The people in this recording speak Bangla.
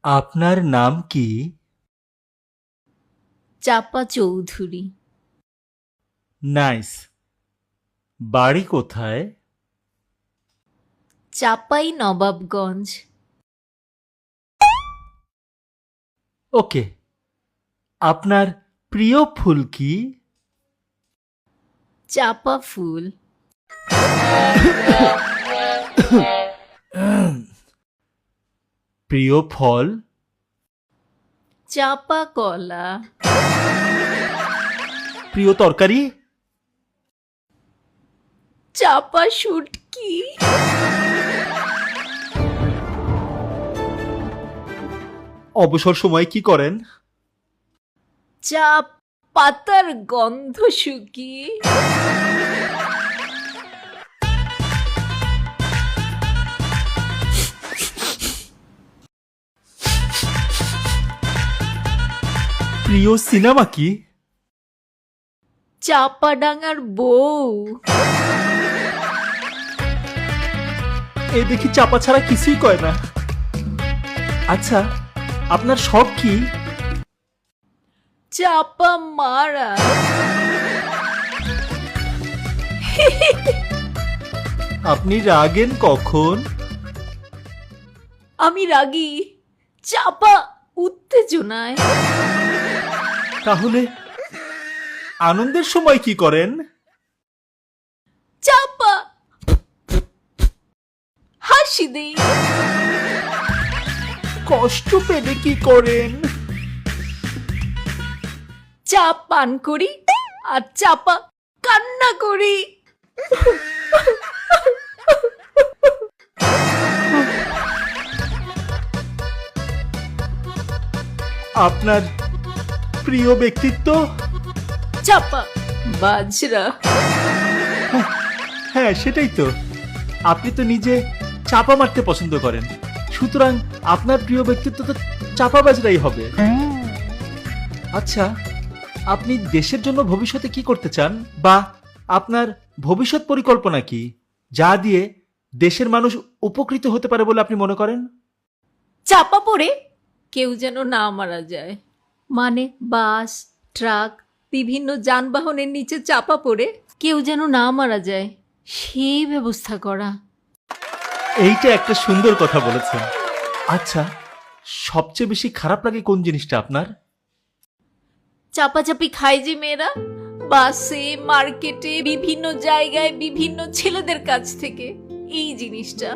আপনার নাম কি? চাপা চৌধুরী। নাইস। বাড়ি কোথায়? চাপাই নবাবগঞ্জ। ওকে। আপনার প্রিয় ফুল কি? চাপা ফুল। প্রিয় ফল? চাপা কলা। প্রিয় তরকারি? চাপা শুটকি। অবসর সময়ে কি করেন? চা পাতার গন্ধ শুকিয়ে। প্রিয় সিনেমা কি? চাপাডাঙ্গার বউ। এই দেখি চাপা ছাড়া কিছুই কয় না। আচ্ছা, আপনার শখ কি? চাপা মারা। আপনি রাগেন কখন? আমি রাগী চাপা উত্তেজনায়। তাহলে আনন্দের সময় কি করেন? চাপা হাসি দেই। কষ্ট পেলে কি করেন? চা পান করি আর চাপা কান্না করি। আপনার প্রিয় ব্যক্তিত্ব? চাপা বাজরা। হ্যাঁ, সেটাই তো। আপনি তো নিজে চাপা মারতে পছন্দ করেন, সুতরাং আপনার প্রিয় ব্যক্তিত্ব তো চাপাবাজরাই হবে। আচ্ছা, আপনি দেশের জন্য ভবিষ্যতে কি করতে চান, বা আপনার ভবিষ্যৎ পরিকল্পনা কি, যা দিয়ে দেশের মানুষ উপকৃত হতে পারে বলে আপনি মনে করেন? চাপা পড়ে কেউ যেন না মারা যায়, মানে বাস, ট্রাক, বিভিন্ন যানবাহনের নিচে চাপা পড়ে কেউ যেন না মারা যায়, সেই ব্যবস্থা করা। এইটা একটা সুন্দর কথা বলেছেন। আচ্ছা, সবচেয়ে বেশি খারাপ লাগে কোন জিনিসটা আপনার? চাপাচাপি খায় যে মেয়েরা, বাসে, মার্কেটে, বিভিন্ন জায়গায়, বিভিন্ন ছেলেদের কাছ থেকে, এই জিনিসটা।